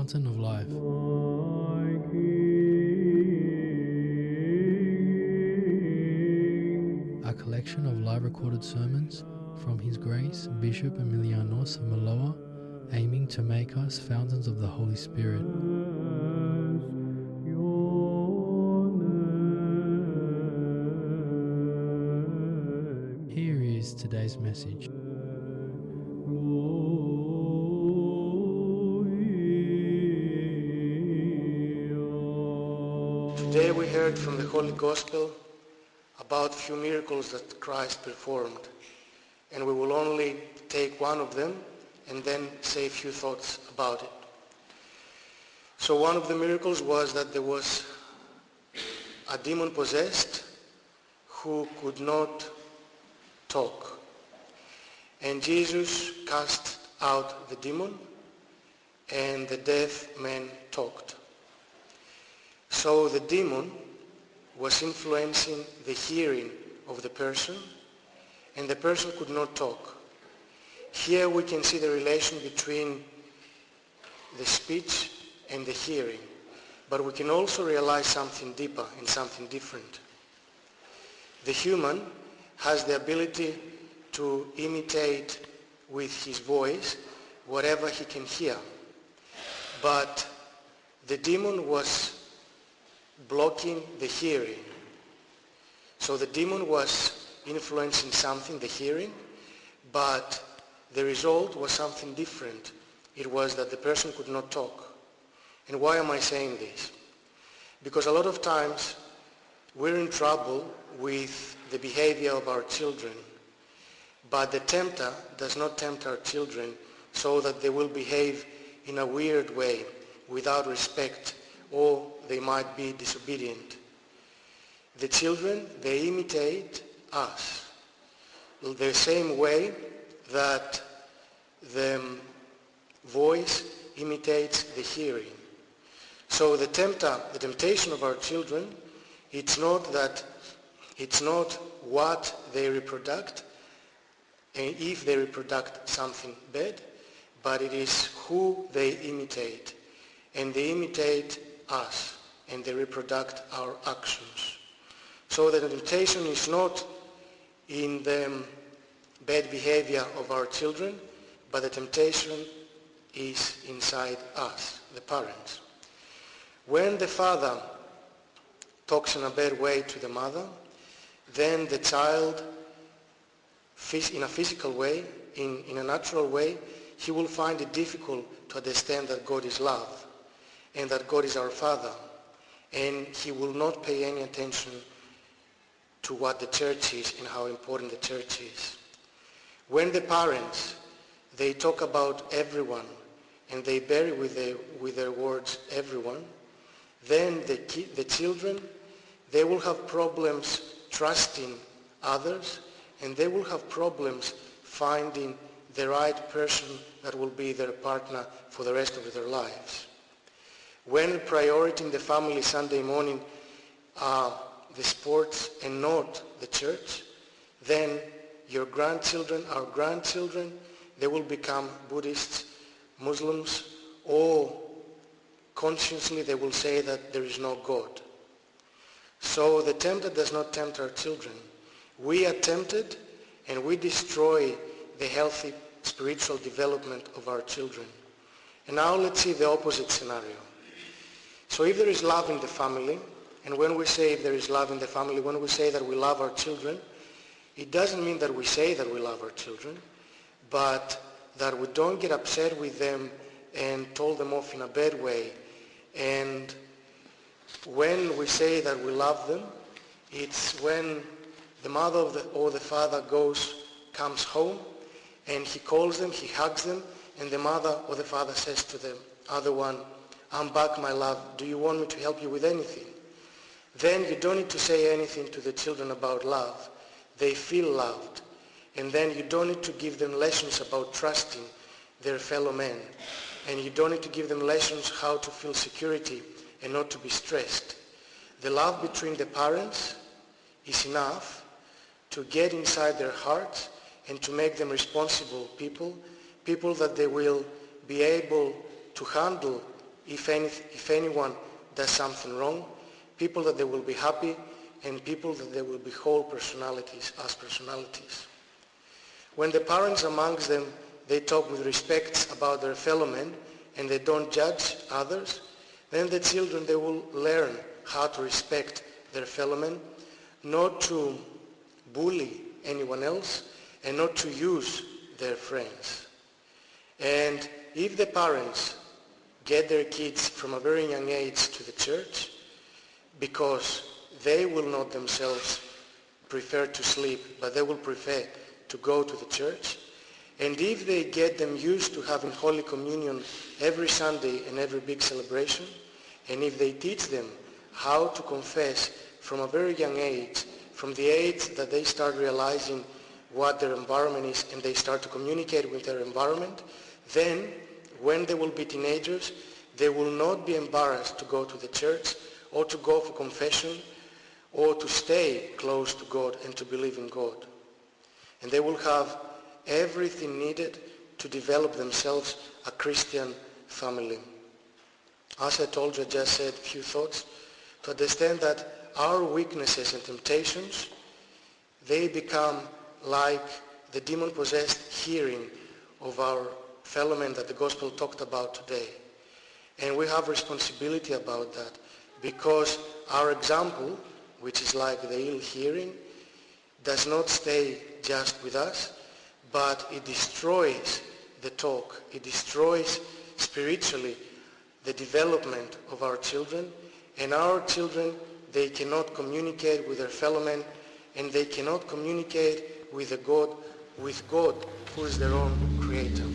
fountain of life. A collection of live recorded sermons from His Grace Bishop Emilianos of Maloa, aiming to make us fountains of the Holy Spirit. Here is today's message. Today we heard from the Holy Gospel about a few miracles that Christ performed, and we will only take one of them and then say a few thoughts about it. So one of the miracles was that there was a demon-possessed who could not talk, and Jesus cast out the demon, and the deaf man talked. So the demon was influencing the hearing of the person, and the person could not talk. Here we can see the relation between the speech and the hearing, but we can also realize something deeper and something different. The human has the ability to imitate with his voice whatever he can hear, but the demon was blocking the hearing. So the demon was influencing something, the hearing, but the result was something different. It was that the person could not talk. And why am I saying this? Because a lot of times we're in trouble with the behavior of our children, but the tempter does not tempt our children so that they will behave in a weird way, without respect, or they might be disobedient. The children, they imitate us the same way that the voice imitates the hearing. So the temptation of our children, it's not what they reproduce, and if they reproduce something bad, but it is who they imitate. And they imitate us, and they reproduce our actions. So the temptation is not in the bad behavior of our children, but the temptation is inside us, the parents. When the father talks in a bad way to the mother, then the child, in a physical way, in a natural way, he will find it difficult to understand that God is love and that God is our Father, and he will not pay any attention to what the church is and how important the church is. When the parents, they talk about everyone and they bury with their words everyone, then the children, they will have problems trusting others, and they will have problems finding the right person that will be their partner for the rest of their lives. When the priority in the family Sunday morning are the sports and not the church, then your grandchildren, our grandchildren, they will become Buddhists, Muslims, or consciously they will say that there is no God. So the tempter does not tempt our children. We are tempted, and we destroy the healthy spiritual development of our children. And now let's see the opposite scenario. So if there is love in the family, and when we say if there is love in the family, when we say that we love our children, it doesn't mean that we say that we love our children, but that we don't get upset with them and told them off in a bad way. And when we say that we love them, it's when the mother or the father comes home, and he calls them, he hugs them, and the mother or the father says to the other one, "I'm back, my love. Do you want me to help you with anything?" Then you don't need to say anything to the children about love. They feel loved. And then you don't need to give them lessons about trusting their fellow men. And you don't need to give them lessons how to feel security and not to be stressed. The love between the parents is enough to get inside their hearts and to make them responsible people that they will be able to handle if anyone does something wrong, people that they will be happy, and people that they will be whole personalities as personalities. When the parents amongst them, they talk with respect about their fellow men and they don't judge others, then the children, they will learn how to respect their fellow men, not to bully anyone else and not to use their friends. And if the parents get their kids from a very young age to the church, because they will not themselves prefer to sleep, but they will prefer to go to the church, and if they get them used to having Holy Communion every Sunday and every big celebration, and if they teach them how to confess from a very young age, from the age that they start realizing what their environment is and they start to communicate with their environment, then when they will be teenagers, they will not be embarrassed to go to the church or to go for confession or to stay close to God and to believe in God. And they will have everything needed to develop themselves a Christian family. As I told you, I just said a few thoughts to understand that our weaknesses and temptations, they become like the demon-possessed hearing of our fellow men that the gospel talked about today. And we have responsibility about that because our example, which is like the ill hearing, does not stay just with us, but it destroys the talk. It destroys spiritually the development of our children, and our children, they cannot communicate with their fellow men, and they cannot communicate with God, who is their own creator.